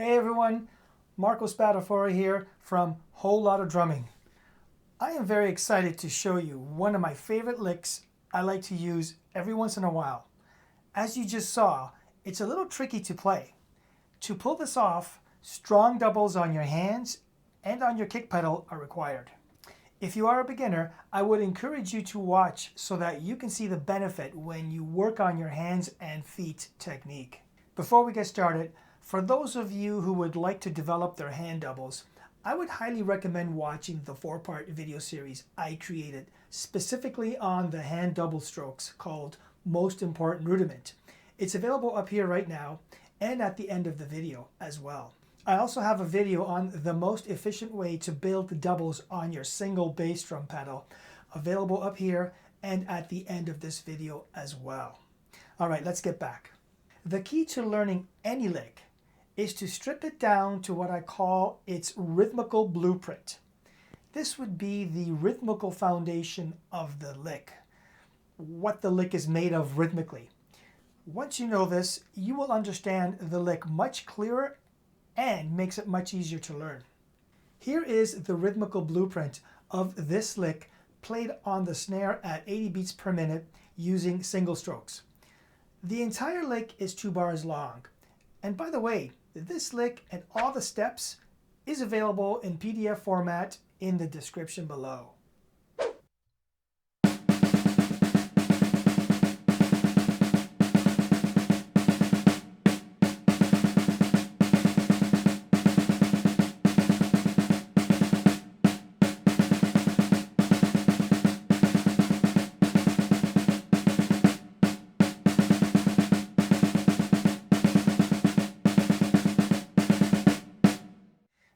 Hey everyone, Marco Spadafora here from Whole Lotta Drumming. I am very excited to show you one of my favorite licks I like to use every once in a while. As you just saw, it's a little tricky to play. To pull this off, strong doubles on your hands and on your kick pedal are required. If you are a beginner, I would encourage you to watch so that you can see the benefit when you work on your hands and feet technique. Before we get started, for those of you who would like to develop their hand doubles, I would highly recommend watching the 4-part video series I created specifically on the hand double strokes called Most Important Rudiment. It's available up here right now and at the end of the video as well. I also have a video on the most efficient way to build the doubles on your single bass drum pedal available up here and at the end of this video as well. All right, let's get back. The key to learning any lick is to strip it down to what I call its rhythmical blueprint. This would be the rhythmical foundation of the lick, what the lick is made of rhythmically. Once you know this, you will understand the lick much clearer and makes it much easier to learn. Here is the rhythmical blueprint of this lick played on the snare at 80 beats per minute using single strokes. The entire lick is 2 bars long. And by the way, this lick and all the steps is available in PDF format in the description below.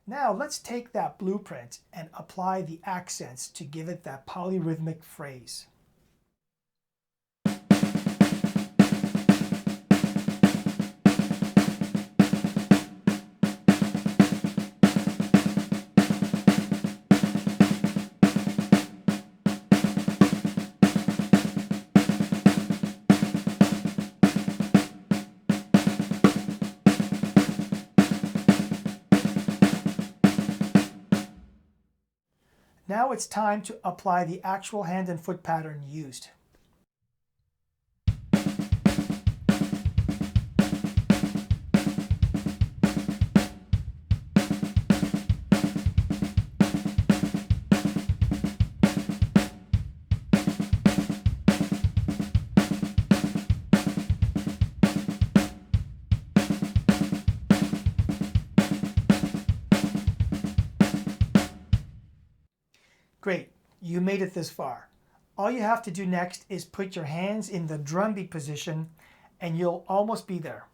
Now let's take that blueprint and apply the accents to give it that polyrhythmic phrase. Now it's time to apply the actual hand and foot pattern used. Great, you made it this far. All you have to do next is put your hands in the drum beat position and you'll almost be there.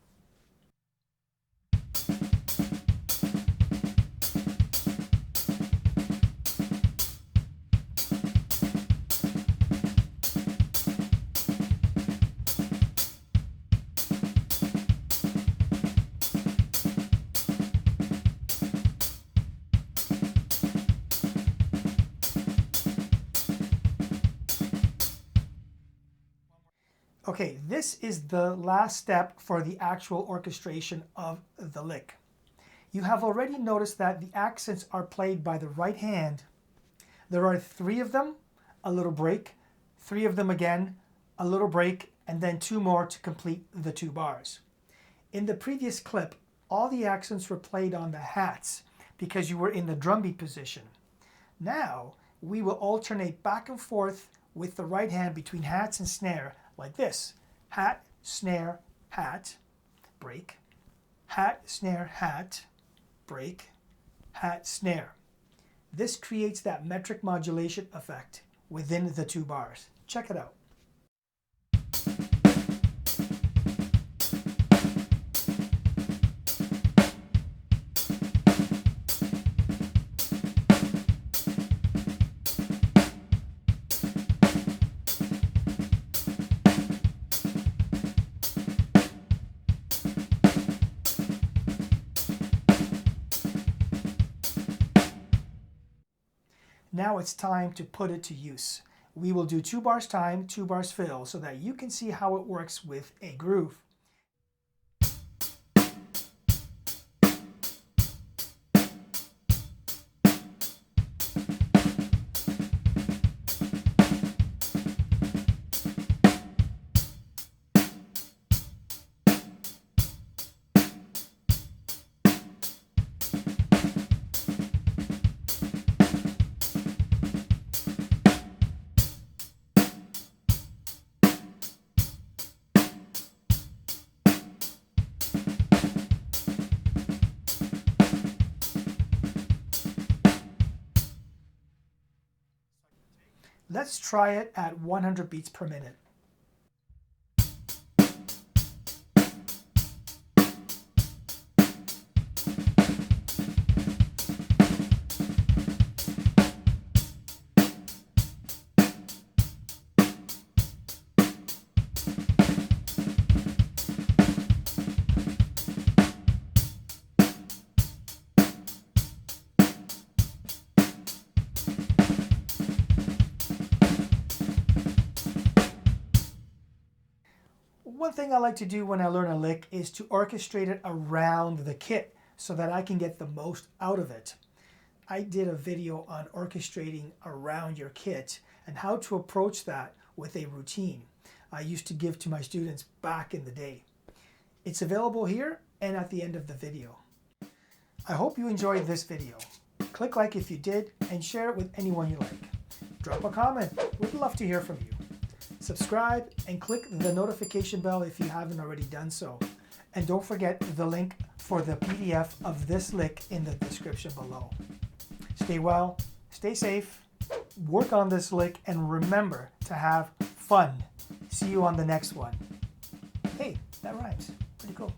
Okay, this is the last step for the actual orchestration of the lick. You have already noticed that the accents are played by the right hand. There are 3 of them, a little break, 3 of them again, a little break, and then 2 more to complete the 2 bars. In the previous clip, all the accents were played on the hats because you were in the drum beat position. Now, we will alternate back and forth with the right hand between hats and snare like this. Hat, snare, hat, break, hat, snare, hat, break, hat, snare. This creates that metric modulation effect within the 2 bars. Check it out. Now it's time to put it to use. We will do 2 bars time, 2 bars fill, so that you can see how it works with a groove. Let's try it at 100 beats per minute. One thing I like to do when I learn a lick is to orchestrate it around the kit so that I can get the most out of it. I did a video on orchestrating around your kit and how to approach that with a routine I used to give to my students back in the day. It's available here and at the end of the video. I hope you enjoyed this video. Click like if you did and share it with anyone you like. Drop a comment. We'd love to hear from you. Subscribe and click the notification bell if you haven't already done so. And don't forget the link for the PDF of this lick in the description below. Stay well, stay safe, work on this lick, and remember to have fun. See you on the next one. Hey, that rhymes. Pretty cool.